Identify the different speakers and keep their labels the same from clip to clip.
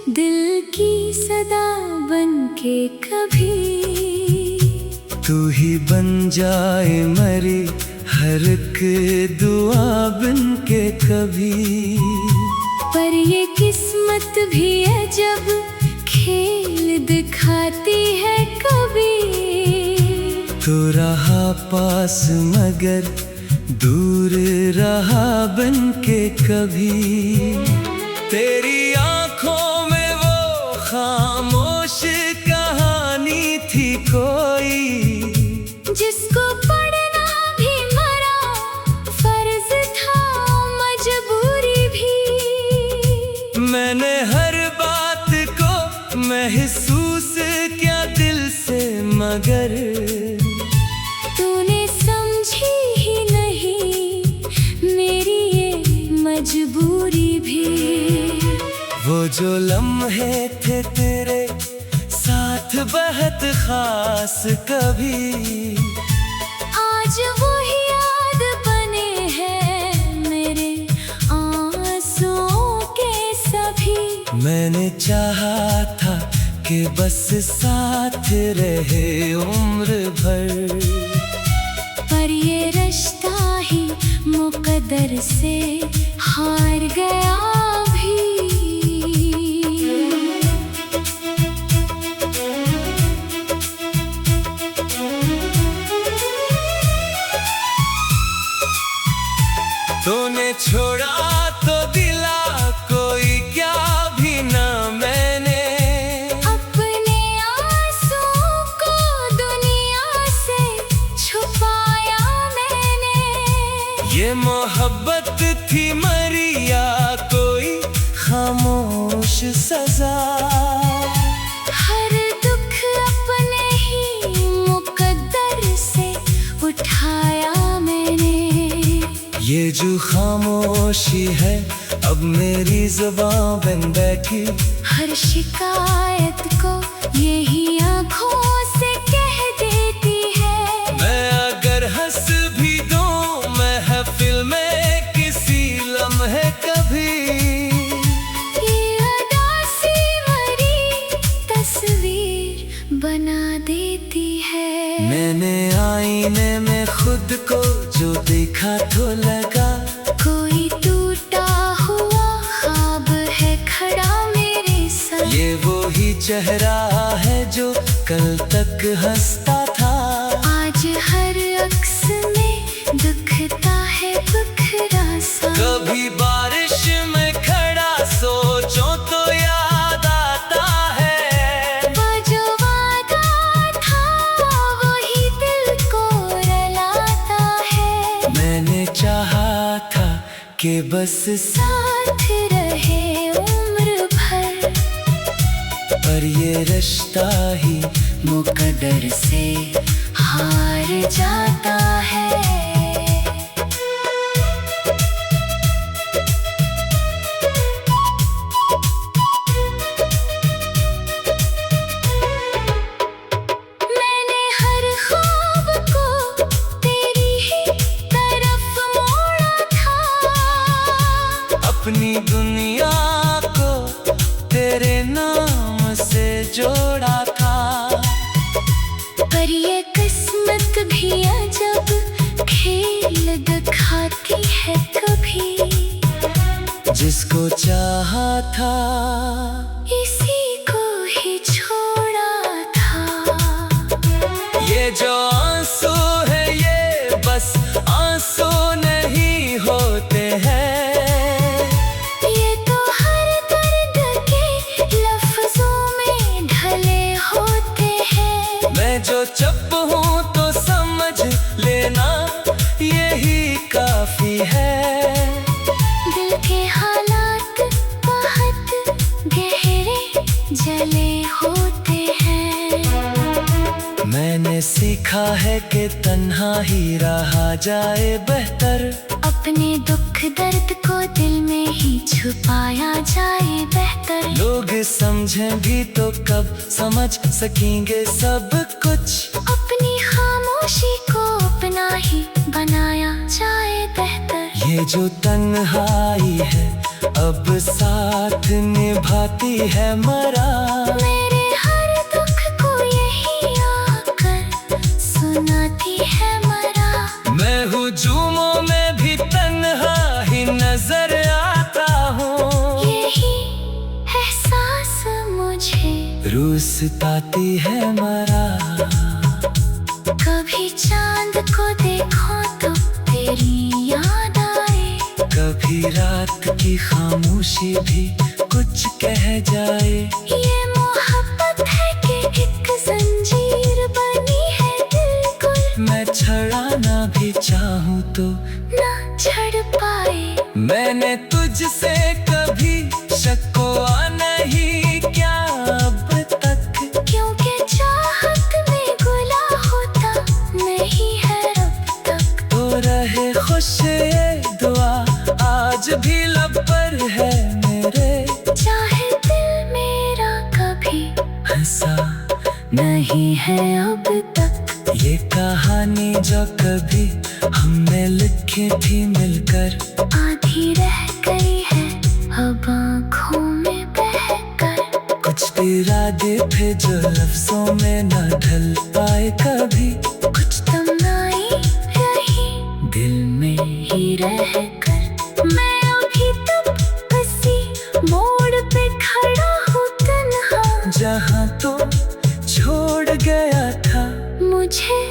Speaker 1: दिल की सदा बन के कभी
Speaker 2: तू ही बन जाए मेरी हर एक दुआ बन के कभी।
Speaker 1: पर ये किस्मत भी अजब खेल दिखाती है कभी।
Speaker 2: तू रहा पास मगर दूर रहा बन के कभी। तेरी आंखों में वो खामोश कहानी थी कोई,
Speaker 1: जिसको पढ़ना भी मरा फर्ज था, मजबूरी भी।
Speaker 2: मैंने हर बात को महसूस किया दिल से मगर
Speaker 1: तूने समझी ही नहीं मेरी ये मजबूरी भी।
Speaker 2: वो जो लम्हे थे तेरे साथ बहुत खास कभी,
Speaker 1: आज वो ही याद बने हैं मेरे आंसुओं के सभी।
Speaker 2: मैंने चाहा था कि बस साथ रहे उम्र भर,
Speaker 1: पर ये रिश्ता ही मुकद्दर से हार गया भी।
Speaker 2: तूने छोड़ा तो दिला कोई क्या भी ना मैंने,
Speaker 1: अपने आंसुओं को दुनिया से छुपाया मैंने।
Speaker 2: ये मोहब्बत थी मरी या कोई खामोश सजा,
Speaker 1: हर दुख अपने ही मुकद्दर से उठाया मैंने।
Speaker 2: ये जो खामोशी है अब मेरी ज़ुबान बन बैठी,
Speaker 1: हर शिकायत को यही आँखों से कह देती है।
Speaker 2: मैं अगर हंस भी दूं महफिल में किसी लम्हे कभी,
Speaker 1: ये अदासी मरी तस्वीर बना देती है।
Speaker 2: मैंने आईने में खुद को जो देखा तो लगा
Speaker 1: कोई टूटा हुआ ख्वाब है खड़ा मेरे साथ।
Speaker 2: ये वो ही चेहरा है जो कल तक हंसता था,
Speaker 1: आज हर अक्स में दुखता है बिखरा सा।
Speaker 2: कभी बारिश में खड़ा सोचो तो याद आता है,
Speaker 1: वो जो वादा था वही दिल को रुलाता है।
Speaker 2: मैंने चाहा था कि बस
Speaker 1: साथ रहे उम्र भर,
Speaker 2: पर ये रिश्ता ही
Speaker 1: मुकद्दर से हार जाता है। मैंने हर ख्वाब को तेरी ही तरफ मोड़ा था,
Speaker 2: अपनी दुनिया को तेरे नाम से जोड़ा था।
Speaker 1: पर ये किस्मत भी अजब खेल दिखाती है कभी।
Speaker 2: जिसको चाहा था
Speaker 1: इसी को ही छोड़ा था।
Speaker 2: ये जो आंसू है ये बस आंसू नहीं होते हैं,
Speaker 1: ये तो हर दर्द के लफ्जों में ढले होते हैं।
Speaker 2: मैं जो चुप हूँ तो समझ लेना यही काफी है।
Speaker 1: दिल के हालात बहुत गहरे जले होते हैं।
Speaker 2: मैंने सीखा है कि तन्हा ही रहा जाए बेहतर,
Speaker 1: अपने दुख दर्द को दिल में ही छुपाया जाए बेहतर।
Speaker 2: लोग समझें भी तो कब समझ सकेंगे सब कुछ,
Speaker 1: अपनी खामोशी को अपना ही बनाया जाए बेहतर।
Speaker 2: ये जो तन्हाई है अब साथ निभाती है मरा।
Speaker 1: मेरे हर दुख को यही आकर सुनाती है मरा।
Speaker 2: मैं हुजूमों में भी तन्हा ही नजर आता हूँ।
Speaker 1: यही एहसास मुझे
Speaker 2: रूसताती है मरा।
Speaker 1: कभी चांद को देखो तो तेरी याद आए।
Speaker 2: कभी रात की खामोशी भी कुछ कह जाए।
Speaker 1: ये मोहब्बत है कि एक जंजीर बनी है दिल को।
Speaker 2: मैं छड़ाना भी चाहूँ तो
Speaker 1: ना छड़ पाए।
Speaker 2: मैंने तुझसे कभी शकोआ नहीं क्या अब तक।
Speaker 1: क्योंकि चाहत में गुला होता नहीं है अब तक।
Speaker 2: तो रहे खुश ये दुआ आज भी लब पर है मेरे।
Speaker 1: चाहे दिल मेरा कभी
Speaker 2: हंसा
Speaker 1: नहीं है अब तक।
Speaker 2: ये कहानी जो कभी हमने लिखी थी मिलकर,
Speaker 1: आधी रह गई है अब आँखों में बहकर।
Speaker 2: कुछ इरादे थे जो लफ्जों में न ढल पाए कभी।
Speaker 1: कुछ तमन्नाएं रही
Speaker 2: दिल में
Speaker 1: ही रह कर। मैं अभी तक किसी मोड़ पे खड़ा हूँ तन्हा।
Speaker 2: जहाँ तो छोड़ गया था
Speaker 1: मुझे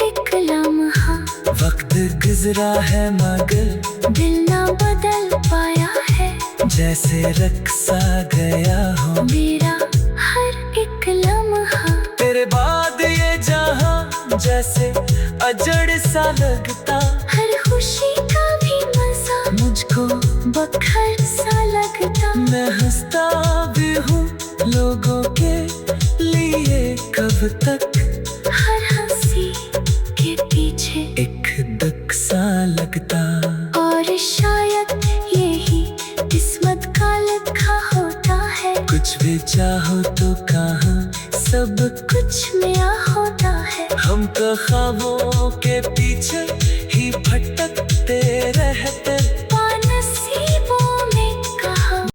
Speaker 1: एक लम्हा।
Speaker 2: वक्त गुजरा है मगर
Speaker 1: दिल ना बदल पाया है।
Speaker 2: जैसे रक्सा गया हो
Speaker 1: मेरा हर एक लम्हा।
Speaker 2: तेरे बाद ये जहां जैसे अजड़ सा लगता।
Speaker 1: हर खुशी का भी मजा
Speaker 2: मुझको
Speaker 1: बखर सा लगता।
Speaker 2: मैं हंसता भी हूँ लोगों के लिए कब तक।
Speaker 1: हर हंसी के पीछे
Speaker 2: एक दुख सा लगता।
Speaker 1: और शायद यही किस्मत का लिखा होता है।
Speaker 2: कुछ भी चाहो तो कहाँ सब
Speaker 1: कुछ नया होता है।
Speaker 2: हम तो ख्वाबों के पीछे ही भटकते रहते